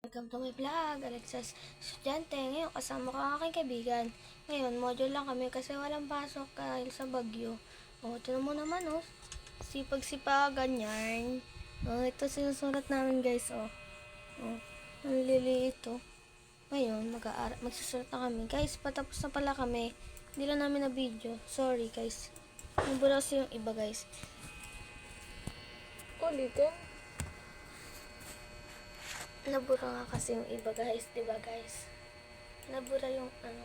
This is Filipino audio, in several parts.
Welcome to my vlog, Alexas Estudyante. Ngayon, kasama ko ang aking kaibigan. Ngayon, module lang kami kasi walang pasok dahil sa bagyo. O, ito mo naman, o. Sipag-sipagan yan. O, ito sinusulat namin, guys, o. O, ang liliit, o. Ngayon, magsusulat na kami. Guys, patapos na pala kami. Hindi lang namin na video. Sorry, guys. Nabura kasi yung iba, guys. Ulitin? Nabura nga kasi yung iba, guys. Diba, guys? Nabura yung ano.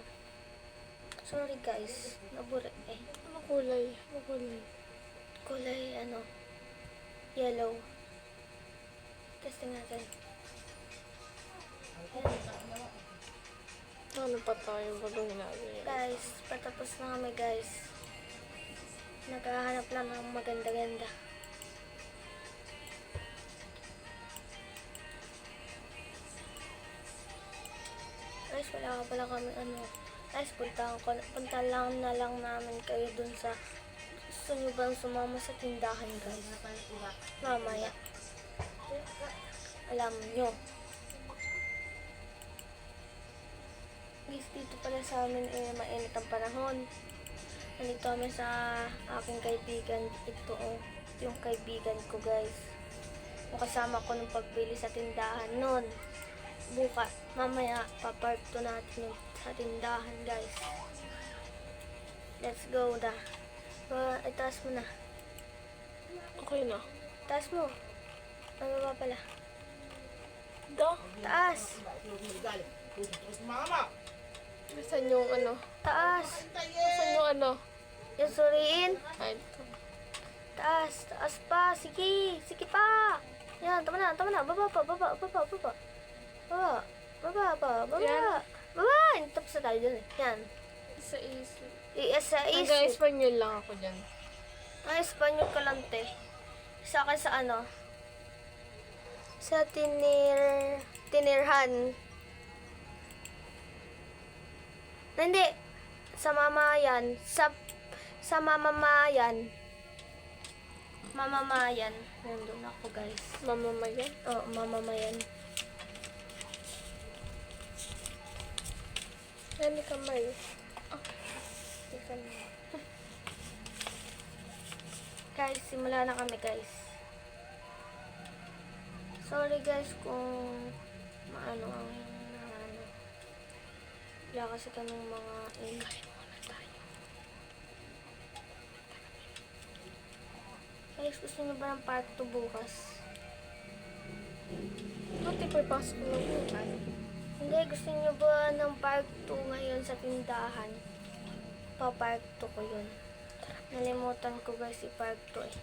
Sorry, guys. Nabura eh. Ano kulay? Ano kulay? Kulay, ano. Yellow. Testing natin. Ano pa tayo bago ginagawa? Guys, patapos na kami, guys. Naghahanap lang ng maganda-ganda. Guys, wala ka pala kami ano. Guys, punta lang na lang namin kayo dun sa gusto nyo bang sumama sa tindahan, guys? Mamaya. Alam nyo. Guys, dito pala sa amin mainit ang panahon. Nandito kami sa aking kaibigan. Ito yung kaibigan ko, guys. Yung kasama ko nung pagbili sa tindahan nun. Bukas, mamaya, paparto natin yung sa tindahan, guys. Let's go na. Itaas mo na. Okay na. Taas mo. Mababa pala. Da? Taas. Saan yung ano? Taas. Saan yung ano? Yung suriin. Ay, ito. Taas. Taas pa. Sige. Sige pa. Yan, tama na. Tama na. Baba pa. Baba. Baba. Baba. Baba. Baba pa. Baba. Yan. Baba. Tapos na tayo dun eh. Yan. Sa isip. Sa Hanggang isip. Espanyol lang ako dyan. Ang Espanyol ka lang, te. Sa akin sa ano? Sa tinirhan. Hindi. Sa mamayan. Sa mamamayan. Mamamayan. Nandun ako, guys. Mamamayan? Oo, mamamayan. Yan ni kamay. Tika na. Guys, simula na kami, guys. Sorry, guys, kung maano ang ano. Wala kasi kaming mga kain muna tayo. Guys, gusto nyo ba ng part 2 bukas? Pati pagpasok ko lang bukas. Hindi, gusto nyo ba ng part 2 ngayon sa tindahan? Pa-part 2 ko yun. Nalimutan ko, guys, i-part 2 eh.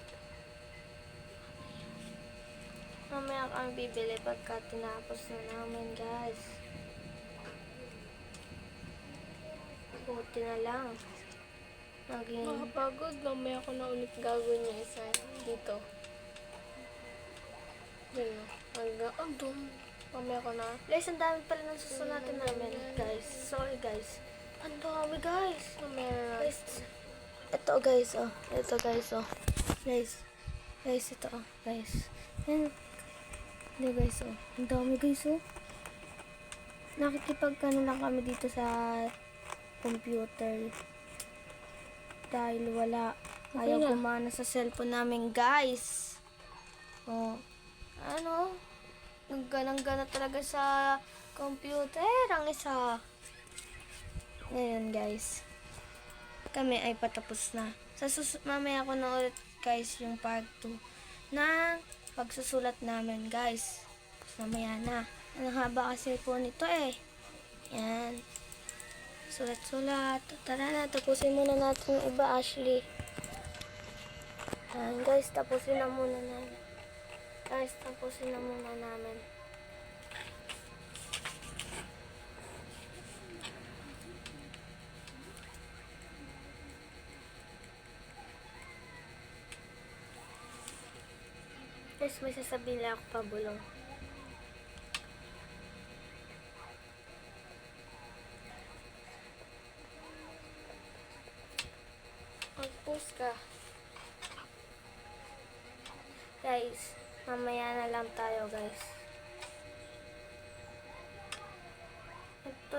Mamaya kami bibili pagka tinapos na namin, guys. Buti na lang. Naging... Makapagod. Mamaya ko na ulit gagawin yung isa dito. Dito. Hanggang doon. Mamaya ko na. Guys, ang dami pala nang susunatin namin, guys. Sorry, guys. Ang dami, guys. Mamaya na. Guys, ito, guys, oh. Ito, guys, oh. Guys. Guys, ito, oh. Guys. Yan. Hindi, guys, oh. Ang dami, guys, oh. Nakikipagkano lang kami dito sa computer. Dahil wala. Ayaw gumana sa cellphone namin, guys. Oh. Ano? Nagganang-gana talaga sa computer. Ang isa. Ngayon, guys. Kami ay patapos na. Mamaya ko na ulit, guys, yung part 2 na pagsusulat namin, guys. Mamaya na. Ang haba kasi po nito eh. Yan. Sulat-sulat. Tara na, tapusin muna natin yung iba, Ashley. Yan, guys, tapusin na muna namin. Guys, tapusin na muna namin. Guys, may sasabihin lang ako pabulong. Mag-post ka. Guys, mamaya na lang tayo, guys.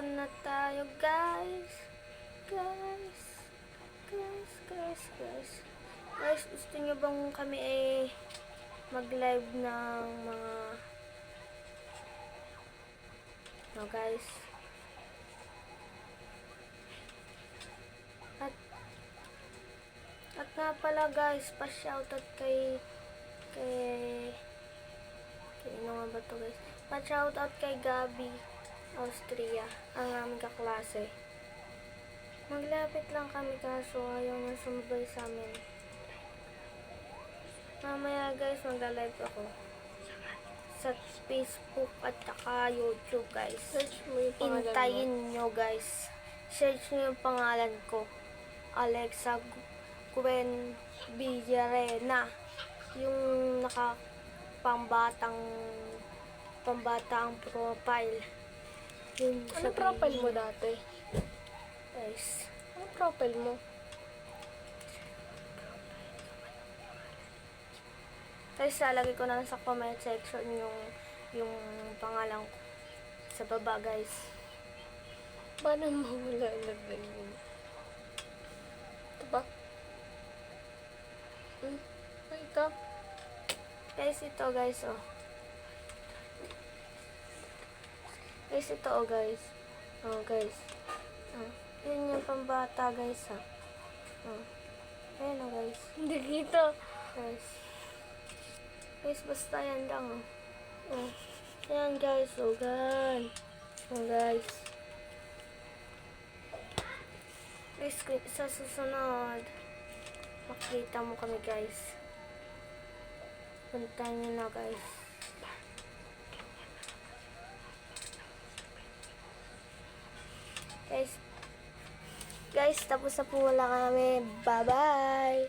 na tayo, guys. Guys. Guys, guys, guys. Guys, gusto nyo bang kami mag-live ng mga... No, guys. At nga pala, guys, pa-shoutout kay ano nga ba to, guys? Pa-shoutout kay Gabi Austria, ang aming kaklase. Maglapit lang kami kaso ayaw na sumabay sa amin. Mamaya, guys, magla-live ako sa Facebook at saka YouTube, guys. Search mo yung pangalan mo. Intayin nyo, guys. Search nyo yung pangalan ko. Alexa Gwen Villarena. Yung pambatang profile. Yun Ano profile mo dati? Guys. Ano profile mo? Guys, lalagay ko na lang sa comment section yung pangalan ko. Sa baba, guys. Paano mo wala lagay yun? Ito ba? Ay, ito. Guys, ito, guys, oh. Guys, ito, oh, guys. Oh, guys. Oh. Yun yung pambata, guys, ah. Oh. Ayan, oh, guys. Hindi kita. Guys. Guys, basta yan lang, oh. Oh. Ayan, guys, oh, guys. Oh, guys. Guys, sa susunod, makita mo kami, guys. Puntahan nyo na, guys. Guys, tapos na po wala kami. Bye-bye!